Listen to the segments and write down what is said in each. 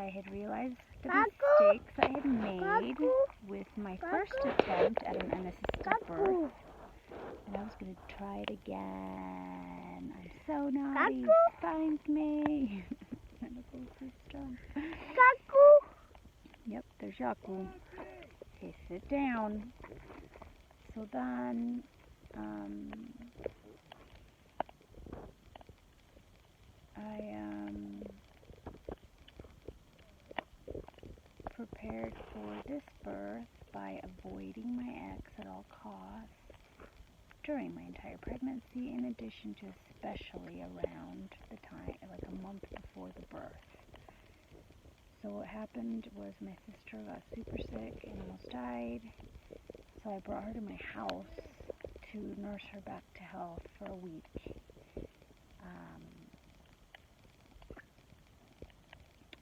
I had realized the mistakes I had made with my first attempt at an unassisted birth. And I was going to try it again. I'm so naughty. Find me. Medical system. Yep, there's Yaku. Okay, sit down. So then, I prepared for this birth by avoiding my ex at all costs during my entire pregnancy, in addition to especially around the time, like a month before the birth. So what happened was my sister got super sick and almost died, so I brought her to my house to nurse her back to health for a week.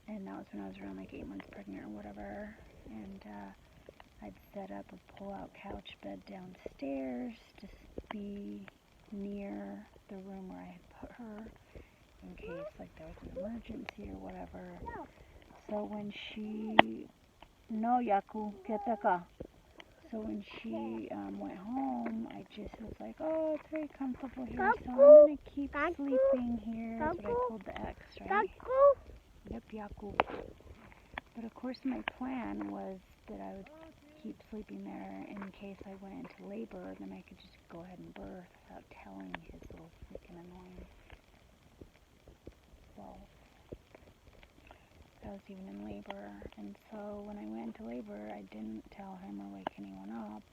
And that was when I was around like 8 months pregnant or whatever, and I'd set up a pull-out couch bed downstairs to be near the room where I had put her in case like there was an emergency or whatever. So when she... No, Yaku, quédate acá. So when she went home, I just was like, oh, it's very comfortable here, so I'm going to keep sleeping here, is what I told the ex, right? Yep, Yaku. But of course my plan was that I would keep sleeping there in case I went into labor, then I could just go ahead and birth without telling his little freaking annoying self. I was even in labor, and so when I went into labor, I didn't tell him or wake anyone up,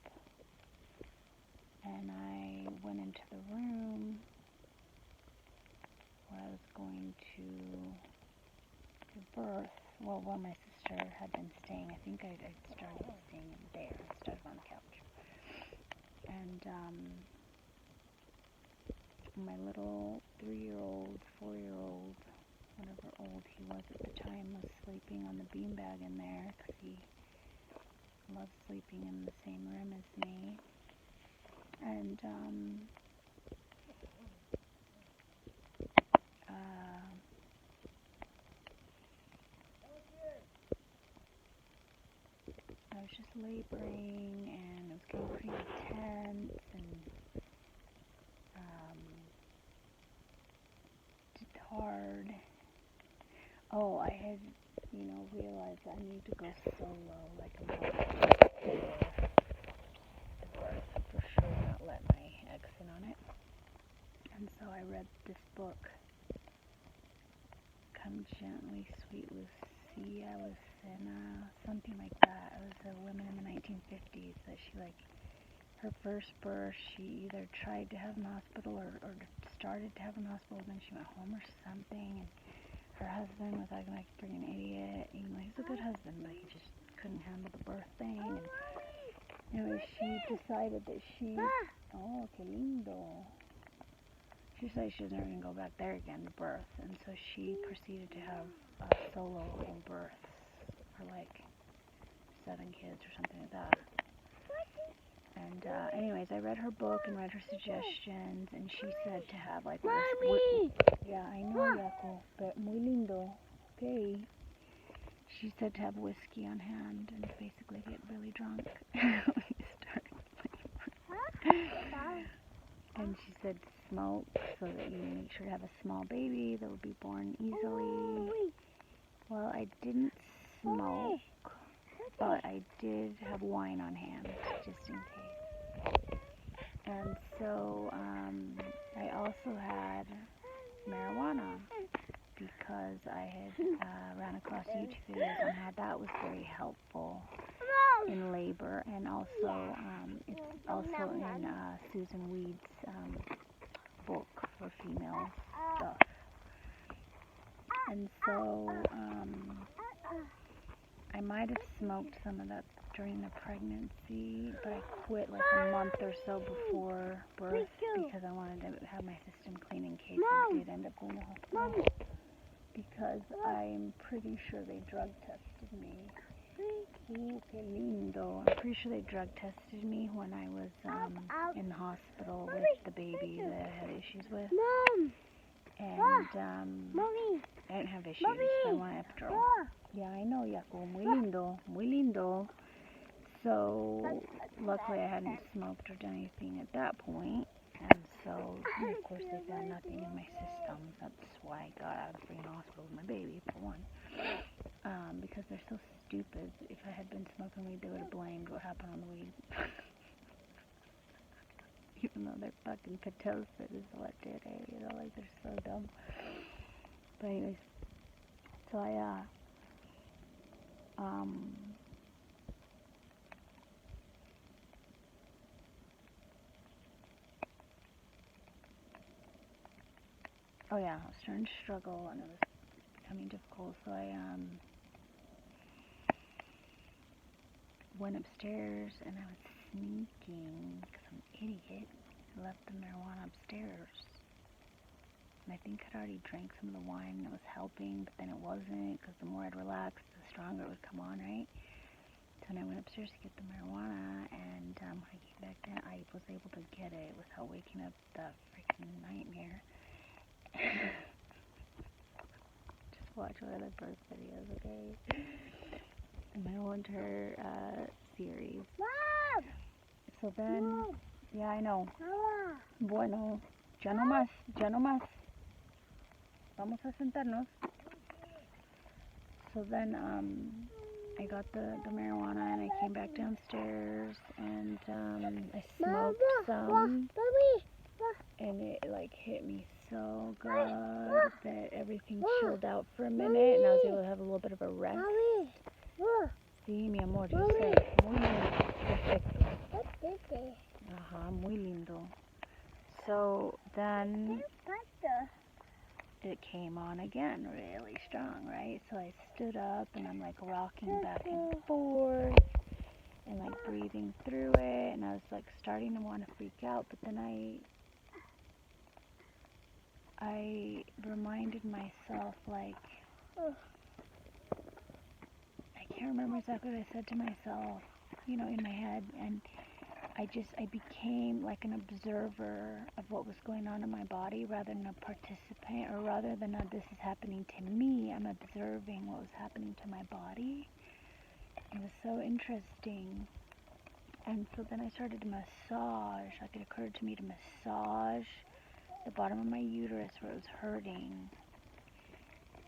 and I went into the room where I was going to birth, well, where my sister had been staying. I think I'd started staying there. I started on the couch. And my little 3-year-old, 4-year-old, whatever old he was at the time, was sleeping on the beanbag in there because he loves sleeping in the same room as me. And I was just laboring, and it was getting pretty intense, and just hard. Oh, I had, realized I need to go solo, like a month before, for sure not let my ex in on it. And so I read this book, Come Gently, Sweet Lucia, Lucina, something like that. It was a woman in the 1950s that her first birth, she either tried to have in the hospital or started to have in the hospital, then she went home or something, and her husband was acting like a freaking idiot, even though he's a good husband, but he just couldn't handle the birth thing. And anyway, she decided that oh, que lindo. She decided she was never going to go back there again to birth, and so she proceeded to have solo births for like 7 kids or something like that. And anyways, I read her book and read her suggestions, and she said to have like... Mommy! Yeah, I know, Yaku, but muy lindo. Okay. She said to have whiskey on hand and basically get really drunk when you start labor. And she said smoke so that you make sure to have a small baby that would be born easily. Well, I didn't smoke, but I did have wine on hand, just in case. And so I also had marijuana, because I had ran across YouTube videos on how that was very helpful in labor, and also it's also in Susan Weed's book for female stuff. And so I might have smoked some of that during the pregnancy, but I quit like a month or so before birth because I wanted to have my system clean in case I did end up going to hospital. Because I'm pretty sure they drug tested me. Ooh, que lindo. I'm pretty sure they drug tested me when I was in the hospital with the baby that I had issues with. And I didn't have issues. I want an epidural. Yeah, amoníaco, muy lindo, muy lindo. So, luckily I hadn't smoked or done anything at that point. And so, of course, they found nothing in my system. That's why I got out of the freaking hospital with my baby, for one. Because they're so stupid. If I had been smoking weed, they would have blamed what happened on the weed. Even though they're fucking pitocin is what did it, you know, like they're so dumb. But anyways, so oh yeah, I was starting to struggle and it was becoming difficult, so I went upstairs and I was sneaking, because I'm an idiot, I left the marijuana upstairs. And I think I'd already drank some of the wine and it was helping, but then it wasn't, because the more I'd relax, the stronger it would come on, right? So then I went upstairs to get the marijuana, and when I came back down, I was able to get it without waking up the freaking nightmare. Just watch one of the birth videos, okay? And my winter series. Mom! So then, Mom. yeah, I know. Mama. Bueno, ya no más, ya no más. Vamos a sentarnos. So then, I got the marijuana and I came back downstairs and I smoked some and it like hit me so good that everything chilled out for a minute and I was able to have a little bit of a rest. Sí, mi amor, yo sé. Muy lindo. Perfecto. Ajá, muy lindo. So then it came on again really strong, right? So I stood up and I'm like rocking back and forth and like breathing through it and I was like starting to want to freak out, but then I reminded myself, like, I can't remember exactly what I said to myself, you know, in my head, and I became like an observer of what was going on in my body rather than a participant, or rather than this is happening to me, I'm observing what was happening to my body. It was so interesting. And so then I started to massage, like it occurred to me to massage the bottom of my uterus where it was hurting.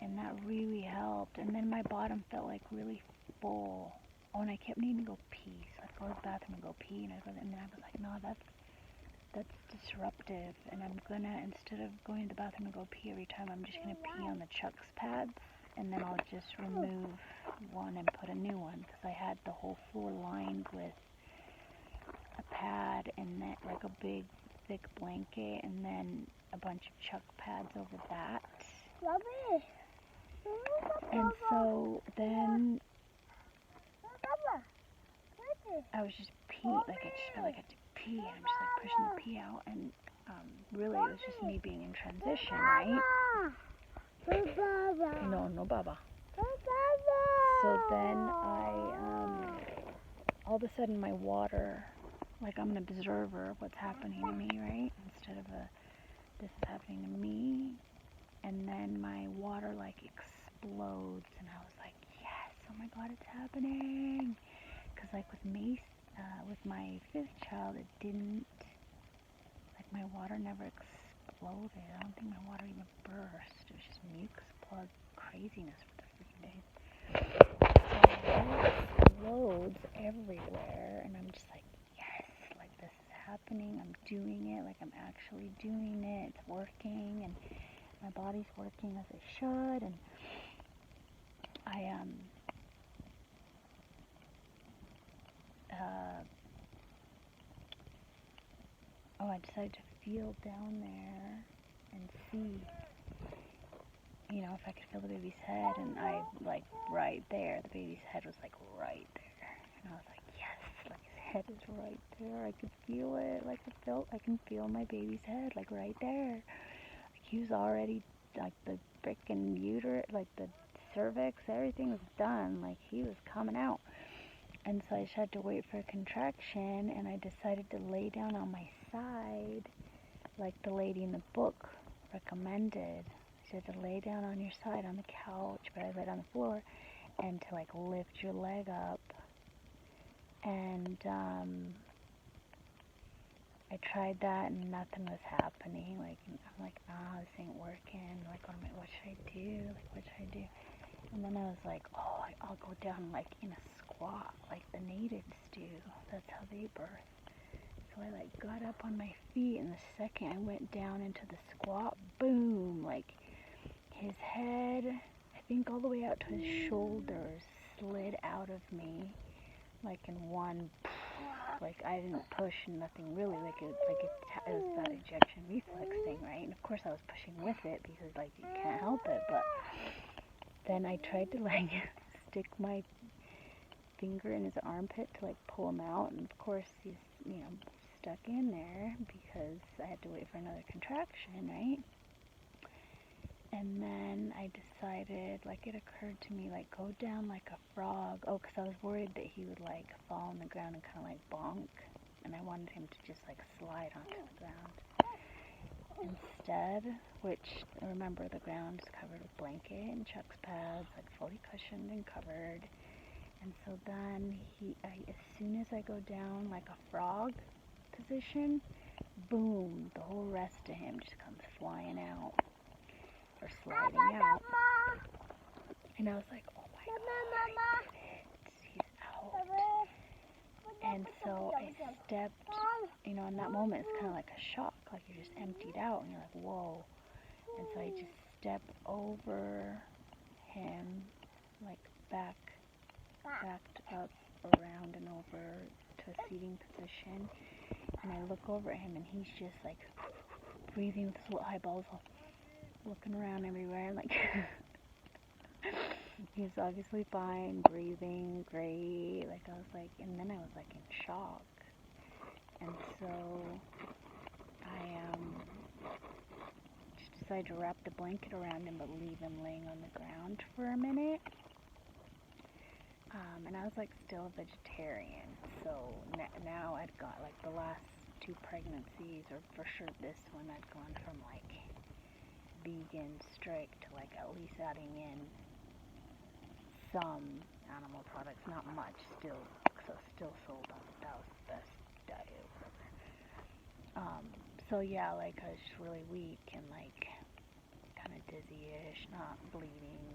And that really helped. And then my bottom felt like really full. Oh, and I kept needing to go pee. So I'd go to the bathroom and go pee. And then I was like, no, that's disruptive. And I'm gonna, instead of going to the bathroom and go pee every time, I'm just gonna pee on the Chuck's pads. And then I'll just remove one and put a new one. Because I had the whole floor lined with a pad and then like a big thick blanket and then a bunch of Chuck pads over that. And so then I was just peeing, like I just felt like I had to pee and I'm just like pushing the pee out and really it was just me being in transition, right? No baba. So then all of a sudden my water, like I'm an observer of what's happening to me, right? Instead of this is happening to me. And then my water like explodes and I was like, yes, oh my God, it's happening. Because like with Mace, with my fifth child, it didn't, like my water never exploded. I don't think my water even burst. It was just mucus plug craziness for the freaking days. So it explodes everywhere and I'm just like, yes, like this is happening. I'm doing it, like I'm actually doing it. It's working and my body's working as it should, and I decided to feel down there and see, you know, if I could feel the baby's head, and I, like, right there, the baby's head was, like, right there, and I was like, yes, like, his head is right there, I could feel it, like, I can feel my baby's head, like, right there, like, he was already, like, the frickin' uterus, like, the cervix, everything was done, like, he was coming out. And so I just had to wait for a contraction, and I decided to lay down on my side, like the lady in the book recommended. She had to lay down on your side on the couch, but I laid on the floor, and to like lift your leg up. And I tried that and nothing was happening. Like, I'm like, this ain't working. Like, what should I do? Like, what should I do? And then I was like, oh, I'll go down like in a squat, like the natives do. That's how they birth. So I like got up on my feet, and the second I went down into the squat, boom, like his head, I think all the way out to his shoulders, slid out of me, like in one. Like I didn't push, nothing really. Like it was that ejection reflex thing, right? And of course I was pushing with it because like you can't help it. But then I tried to like stick my finger in his armpit to like pull him out, and of course he's stuck in there because I had to wait for another contraction, right? And then I decided, like it occurred to me, like go down like a frog. Oh, because I was worried that he would like fall on the ground and kind of like bonk, and I wanted him to just like slide onto the ground. Instead, which remember the ground is covered with blanket and Chuck's pads, like fully cushioned and covered. And so then as soon as I go down like a frog position, boom, the whole rest of him just comes flying out. Or sliding out. And I was like, oh my God, I did it. He's out. And so I stepped, in that moment it's kind of like a shock, like you're just emptied out and you're like, whoa. And so I just stepped over him, like backed up, around and over to a seating position. And I look over at him and he's just like breathing with his little eyeballs, looking around everywhere, like he's obviously fine, breathing great. Like I was like, and then I was like in shock, and so I just decided to wrap the blanket around him, but leave him laying on the ground for a minute. And I was like still a vegetarian, so now I'd got like the last 2 pregnancies, or for sure this one, I'd gone from like vegan strike to like at least adding in some animal products, not much, still sold on that was the best diet, whatever. So yeah, like I was just really weak and like kind of dizzy-ish, not bleeding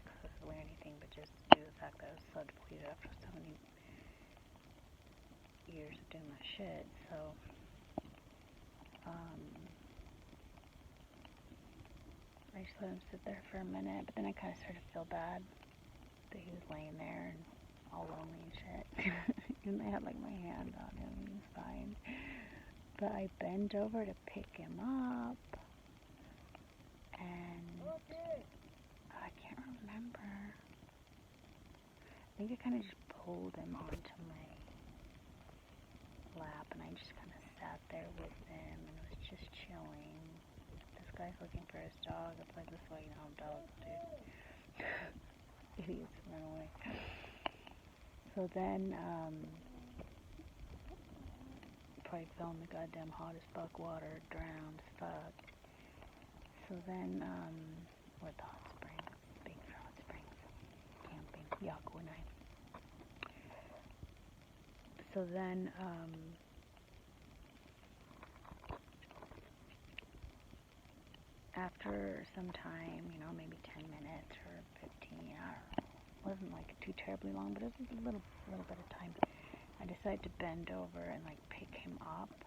excessively or anything, but just due to the fact that I was so depleted after so many years of doing that shit. So I just let him sit there for a minute, but then I kind of started to feel bad that he was laying there and all lonely and shit. And I had like my hand on him, he was fine. But I bent over to pick him up, and I can't remember. I think I kind of just pulled him onto my lap, and I just kind of sat there with him and was just chilling. This guy's looking for his dog. It's like, this is why you don't have dogs, dude. Idiots run away. So then, probably fell in the goddamn hottest buck water, drowned as fuck. So then, we're at the hot springs, Big Hot Springs, camping, Yaku and I. So then, after some time, maybe 10 minutes or 15, I don't know. It wasn't like too terribly long, but it was a little bit of time. I decided to bend over and like pick him up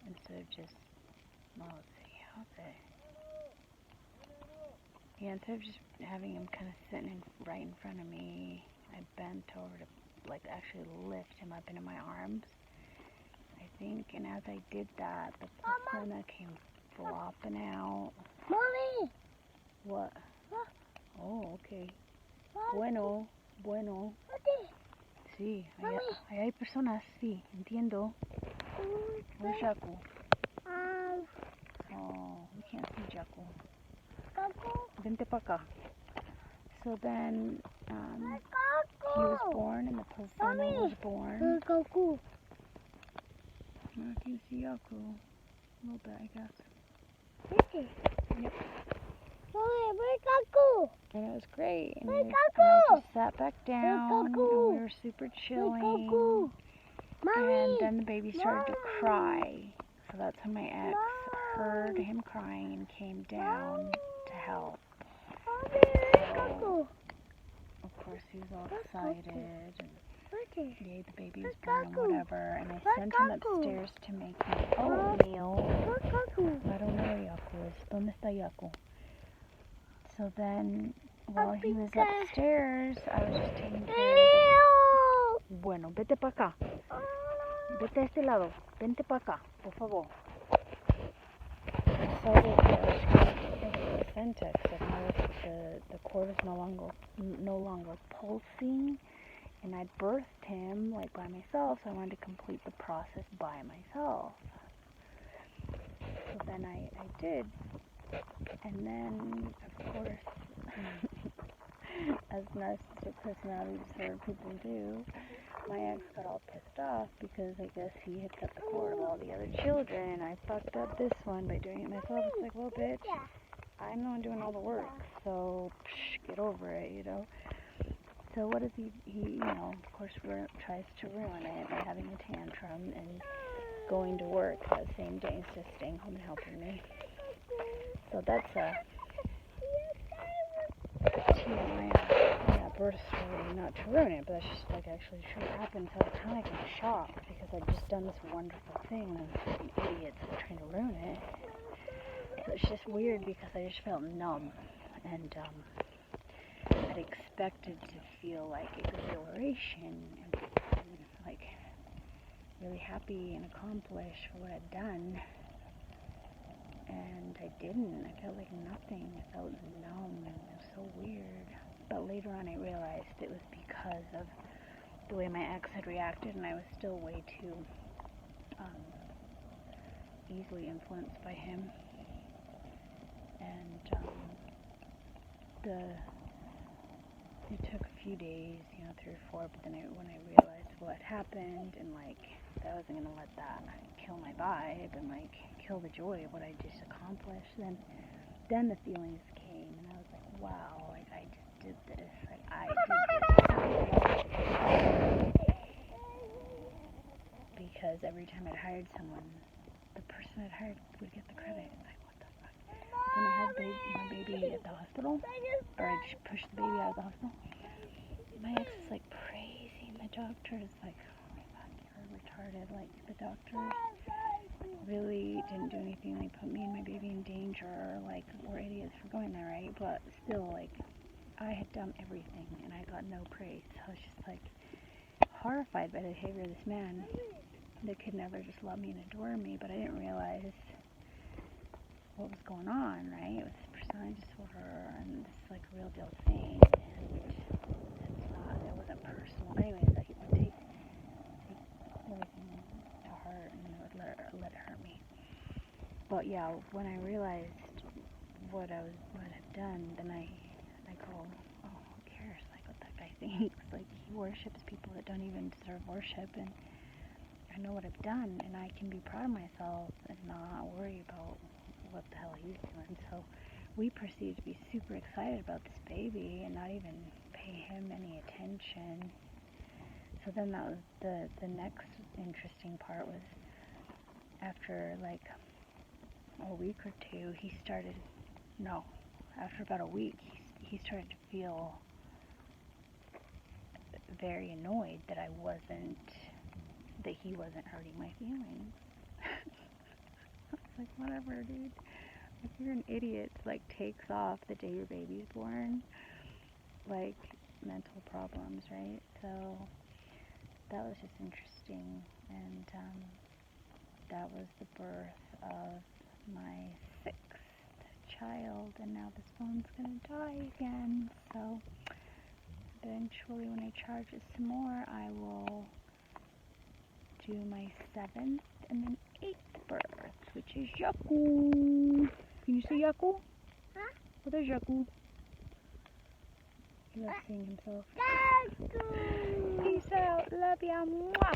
instead of just, let's see, how's it? Yeah, instead of just having him kind of sitting right in front of me, I bent over to like actually lift him up into my arms, I think. And as I did that, the placenta came flopping out. Mommy! What? Oh, okay. Bueno. Sí, hay personas, sí, entiendo. Where's Jaco? Oh, we can't see Jaco. Vente pa' acá. So then, he was born and the placenta was born. I can see Jaco. A little bit, I guess. Yep. And it was great. And I just sat back down, and we were super chilling. And then the baby started to cry. So that's when my ex heard him crying and came down to help. So, of course, he was all excited. And yay, the baby was born and whatever. And I sent him upstairs to make me oatmeal. I don't know where Yaku is. ¿Dónde está Yaku? So then, while he was upstairs, I was just taking care of the... Bueno, vete para acá. Vete a este lado. Vente para acá, por favor. So the placenta, because I noticed the cord is no longer pulsing, and I birthed him like by myself, so I wanted to complete the process by myself. So then I did, and then of course, as narcissistic personality disorder people do, my ex got all pissed off because I guess he had cut the cord of all the other children, and I fucked up this one by doing it myself. It's like, well, bitch, I'm the one doing all the work, so get over it, you know. So what does he you know, of course, tries to ruin it by having a tantrum and going to work that same day instead of staying home and helping me. So that's a TMI on that birth story, not to ruin it, but that's just like actually true happened. So I was kind of like in shock because I'd just done this wonderful thing and fucking idiots were trying to ruin it. So it's just weird because I just felt numb, and I'd expected to feel like exhilaration and like really happy and accomplished for what I'd done, and I didn't. I felt like nothing. I felt numb, and it was so weird. But later on I realized it was because of the way my ex had reacted, and I was still way too easily influenced by him. And it took a few days, 3 or 4, but then when I realized what happened and like that I wasn't gonna let that kill my vibe and like kill the joy of what I just accomplished, then the feelings came, and I was like, wow, like I just did this, like I did this. Because every time I'd hired someone, the person I'd hired would get the credit. Like, what the fuck? When I had my baby at the hospital, or I just pushed the baby out of the hospital, my ex is like praising the doctors, like, oh my god, you're retarded. Like, the doctors really didn't do anything. They put me and my baby in danger. Like, we're idiots for going there, right? But still, like, I had done everything and I got no praise. So I was just like horrified by the behavior of this man that could never just love me and adore me. But I didn't realize what was going on, right? It was personality disorder, and this is like a real deal thing, and it wasn't personal. Anyways, he would take everything to heart, and I would let it hurt me. But yeah, when I realized what I'd done, then I go, oh, who cares? Like, what that guy thinks? Like, he worships people that don't even deserve worship, and I know what I've done, and I can be proud of myself and not worry about what the hell he's doing. So we proceeded to be super excited about this baby and not even pay him any attention. So then that was the next interesting part was after like a week or two, after about a week, he started to feel very annoyed that he wasn't hurting my feelings. I was like, whatever, dude. If you're an idiot, like, takes off the day your baby's born, like, mental problems, right? So that was just interesting, and that was the birth of my 6th child, and now this one's gonna die again. So eventually, when I charge it some more, I will do my 7th and then 8th birth, which is Yaku. Can you say Yaku? Huh? What is Yaku? He loves seeing himself. Yaku. Peace out. Love ya. Mwah.